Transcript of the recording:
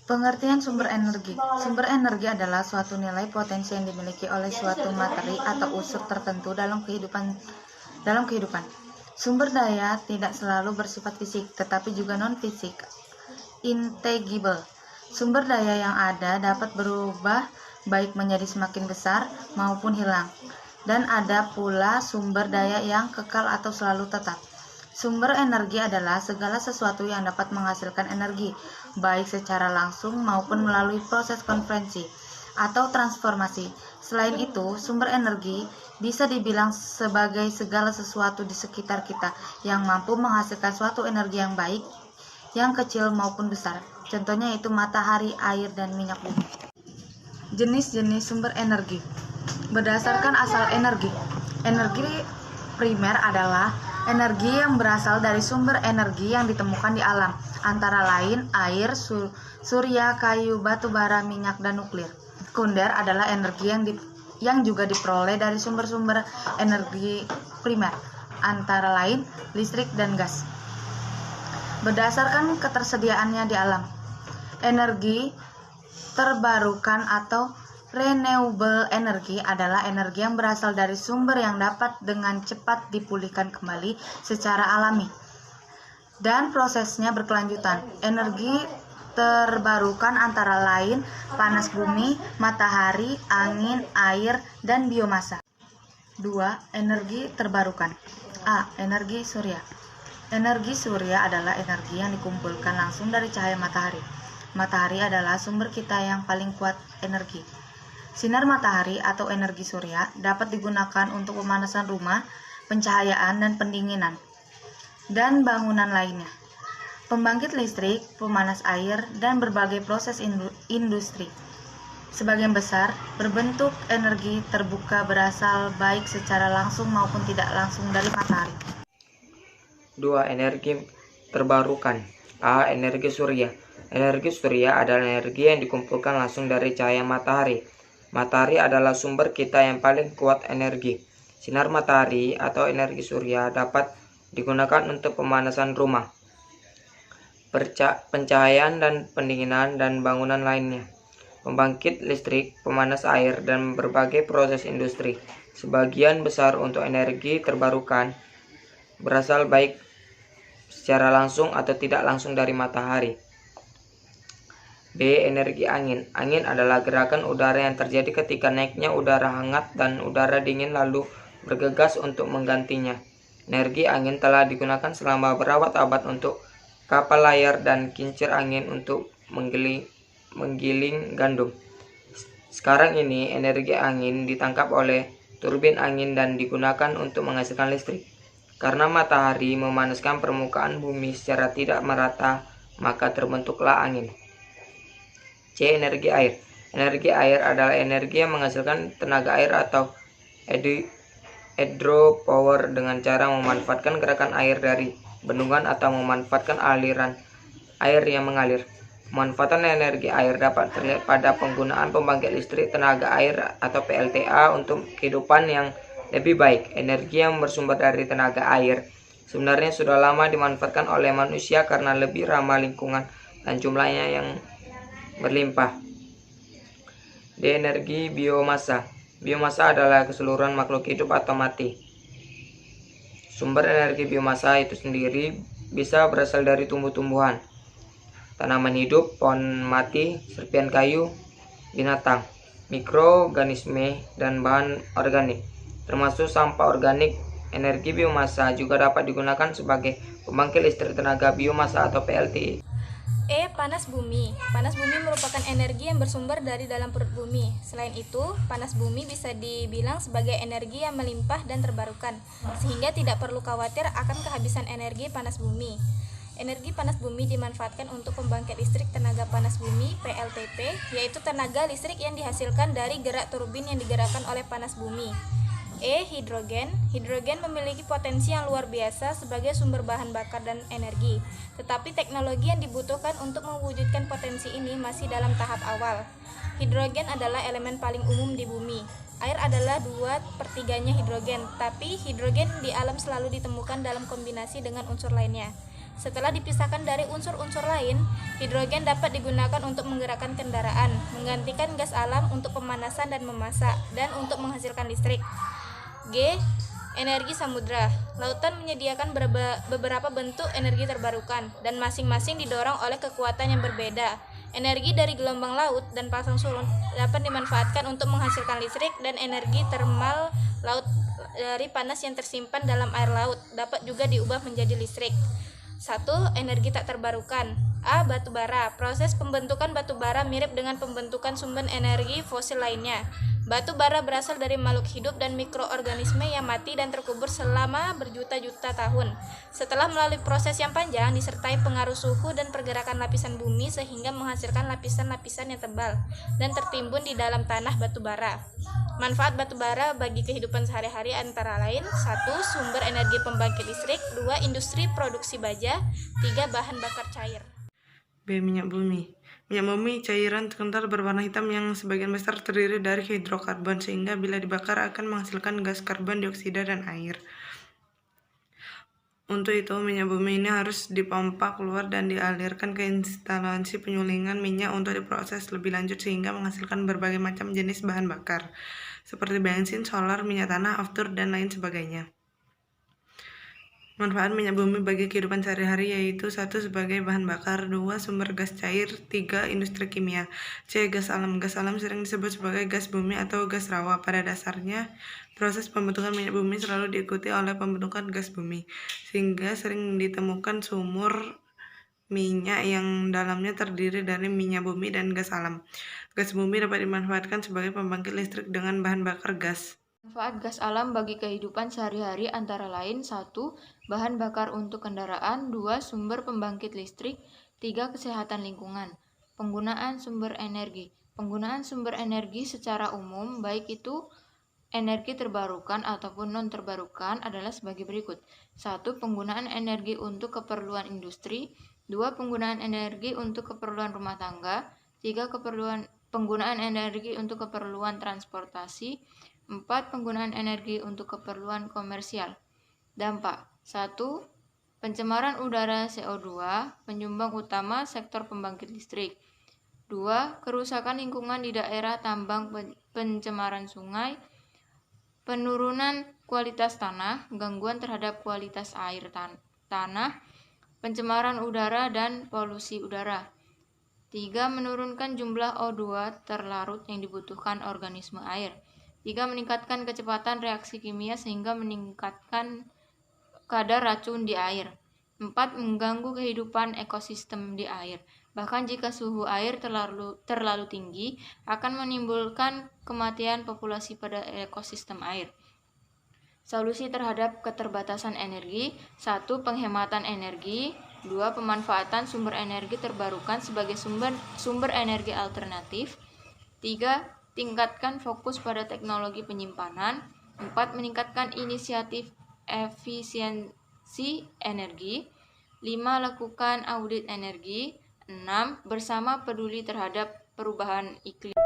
Pengertian sumber energi. Sumber energi adalah suatu nilai potensi yang dimiliki oleh suatu materi atau unsur tertentu dalam kehidupan. Sumber daya tidak selalu bersifat fisik, tetapi juga non-fisik, intangible. Sumber daya yang ada dapat berubah baik menjadi semakin besar maupun hilang. Dan ada pula sumber daya yang kekal atau selalu tetap. Sumber energi adalah segala sesuatu yang dapat menghasilkan energi, baik secara langsung maupun melalui proses konversi atau transformasi. Selain itu, sumber energi bisa dibilang sebagai segala sesuatu di sekitar kita yang mampu menghasilkan suatu energi yang baik, yang kecil maupun besar. Contohnya yaitu matahari, air, dan minyak bumi. Jenis-jenis sumber energi. Berdasarkan asal energi. Energi primer adalah energi yang berasal dari sumber energi yang ditemukan di alam, antara lain air, surya, kayu, batu bara, minyak, dan nuklir. Sekunder adalah energi yang juga diperoleh dari sumber-sumber energi primer, antara lain listrik dan gas. Berdasarkan ketersediaannya di alam, energi terbarukan atau renewable energy adalah energi yang berasal dari sumber yang dapat dengan cepat dipulihkan kembali secara alami dan prosesnya berkelanjutan. Energi terbarukan antara lain panas bumi, matahari, angin, air, dan biomasa. 2. Energi terbarukan. A. Energi surya. Energi surya adalah energi yang dikumpulkan langsung dari cahaya matahari. Matahari adalah sumber kita yang paling kuat energi. Sinar matahari atau energi surya dapat digunakan untuk pemanasan rumah, pencahayaan dan pendinginan, dan bangunan lainnya, pembangkit listrik, pemanas air, dan berbagai proses industri. Sebagian besar berbentuk energi terbuka berasal baik secara langsung maupun tidak langsung dari matahari. 2. Energi terbarukan. A. Energi surya. Energi surya adalah energi yang dikumpulkan langsung dari cahaya matahari. Matahari adalah sumber kita yang paling kuat energi. Sinar matahari atau energi surya dapat digunakan untuk pemanasan rumah, pencahayaan dan pendinginan, dan bangunan lainnya, pembangkit listrik, pemanas air, dan berbagai proses industri. Sebagian besar untuk energi terbarukan berasal baik secara langsung atau tidak langsung dari matahari. B. Energi angin. Angin adalah gerakan udara yang terjadi ketika naiknya udara hangat dan udara dingin lalu bergegas untuk menggantinya. Energi angin telah digunakan selama berabad-abad untuk kapal layar dan kincir angin untuk menggiling gandum. Sekarang ini energi angin ditangkap oleh turbin angin dan digunakan untuk menghasilkan listrik. Karena matahari memanaskan permukaan bumi secara tidak merata, maka terbentuklah angin. C. Energi air. Energi air adalah energi yang menghasilkan tenaga air atau hydropower dengan cara memanfaatkan gerakan air dari bendungan atau memanfaatkan aliran air yang mengalir. Pemanfaatan energi air dapat terlihat pada penggunaan pembangkit listrik tenaga air atau PLTA untuk kehidupan yang lebih baik. Energi yang bersumber dari tenaga air sebenarnya sudah lama dimanfaatkan oleh manusia karena lebih ramah lingkungan dan jumlahnya yang berlimpah. D. Energi biomasa. Biomasa adalah keseluruhan makhluk hidup atau mati. Sumber energi biomasa itu sendiri bisa berasal dari tumbuh-tumbuhan, tanaman hidup, pohon mati, serpihan kayu, binatang, mikroorganisme, dan bahan organik, termasuk sampah organik. Energi biomasa juga dapat digunakan sebagai pembangkit listrik tenaga biomasa atau PLTI. E. Panas bumi. Panas bumi merupakan energi yang bersumber dari dalam perut bumi. Selain itu, panas bumi bisa dibilang sebagai energi yang melimpah dan terbarukan, sehingga tidak perlu khawatir akan kehabisan energi panas bumi. Energi panas bumi dimanfaatkan untuk pembangkit listrik tenaga panas bumi (PLTP), yaitu tenaga listrik yang dihasilkan dari gerak turbin yang digerakkan oleh panas bumi. E. Hidrogen. Hidrogen memiliki potensi yang luar biasa sebagai sumber bahan bakar dan energi, tetapi teknologi yang dibutuhkan untuk mewujudkan potensi ini masih dalam tahap awal. Hidrogen adalah elemen paling umum di bumi. adalah 2/3-nya hidrogen, tapi hidrogen di alam selalu ditemukan dalam kombinasi dengan unsur lainnya. Setelah dipisahkan dari unsur-unsur lain, hidrogen dapat digunakan untuk menggerakkan kendaraan, menggantikan gas alam untuk pemanasan dan memasak, dan untuk menghasilkan listrik. G. Energi samudra. Lautan menyediakan beberapa bentuk energi terbarukan, dan masing-masing didorong oleh kekuatan yang berbeda. Energi dari gelombang laut dan pasang surut dapat dimanfaatkan untuk menghasilkan listrik, dan energi termal laut dari panas yang tersimpan dalam air laut dapat juga diubah menjadi listrik. 1. Energi tak terbarukan. A. Batu bara. Proses pembentukan batu bara mirip dengan pembentukan sumber energi fosil lainnya. Batu bara berasal dari makhluk hidup dan mikroorganisme yang mati dan terkubur selama berjuta-juta tahun. Setelah melalui proses yang panjang disertai pengaruh suhu dan pergerakan lapisan bumi sehingga menghasilkan lapisan-lapisan yang tebal dan tertimbun di dalam tanah batu bara. Manfaat batu bara bagi kehidupan sehari-hari antara lain: 1. Sumber energi pembangkit listrik. 2. Industri produksi baja. 3. Bahan bakar cair. B. Minyak bumi. Minyak bumi cairan kental berwarna hitam yang sebagian besar terdiri dari hidrokarbon, sehingga bila dibakar akan menghasilkan gas karbon dioksida dan air. Untuk itu, minyak bumi ini harus dipompa keluar dan dialirkan ke instalasi penyulingan minyak untuk diproses lebih lanjut sehingga menghasilkan berbagai macam jenis bahan bakar, seperti bensin, solar, minyak tanah, aftur, dan lain sebagainya. Manfaat minyak bumi bagi kehidupan sehari-hari yaitu: 1. Sebagai bahan bakar. 2. Sumber gas cair. 3. Industri kimia. C. Gas alam. Gas alam sering disebut sebagai gas bumi atau gas rawa. Pada dasarnya, proses pembentukan minyak bumi selalu diikuti oleh pembentukan gas bumi, sehingga sering ditemukan sumur minyak yang dalamnya terdiri dari minyak bumi dan gas alam. Gas bumi dapat dimanfaatkan sebagai pembangkit listrik dengan bahan bakar gas. Manfaat gas alam bagi kehidupan sehari-hari antara lain: 1. Bahan bakar untuk kendaraan. 2. Sumber pembangkit listrik. 3. Kesehatan lingkungan. Penggunaan sumber energi. Penggunaan sumber energi secara umum, baik itu energi terbarukan ataupun non-terbarukan, adalah sebagai berikut. 1. Penggunaan energi untuk keperluan industri. 2. Penggunaan energi untuk keperluan rumah tangga. 3. Penggunaan energi untuk keperluan transportasi. 4. Penggunaan energi untuk keperluan komersial. Dampak: 1. Pencemaran udara CO2, penyumbang utama sektor pembangkit listrik. 2. Kerusakan lingkungan di daerah tambang, pencemaran sungai, penurunan kualitas tanah, gangguan terhadap kualitas air tanah, pencemaran udara dan polusi udara. 3. Menurunkan jumlah O2 terlarut yang dibutuhkan organisme air. 3. Meningkatkan kecepatan reaksi kimia sehingga meningkatkan kadar racun di air. 4. Mengganggu kehidupan ekosistem di air. Bahkan jika suhu air terlalu tinggi, akan menimbulkan kematian populasi pada ekosistem air. Solusi terhadap keterbatasan energi: 1. Penghematan energi. 2. Pemanfaatan sumber energi terbarukan sebagai sumber energi alternatif. 3. Tingkatkan fokus pada teknologi penyimpanan. 4. Meningkatkan inisiatif efisiensi energi. 5. Lakukan audit energi. 6. Bersama peduli terhadap perubahan iklim.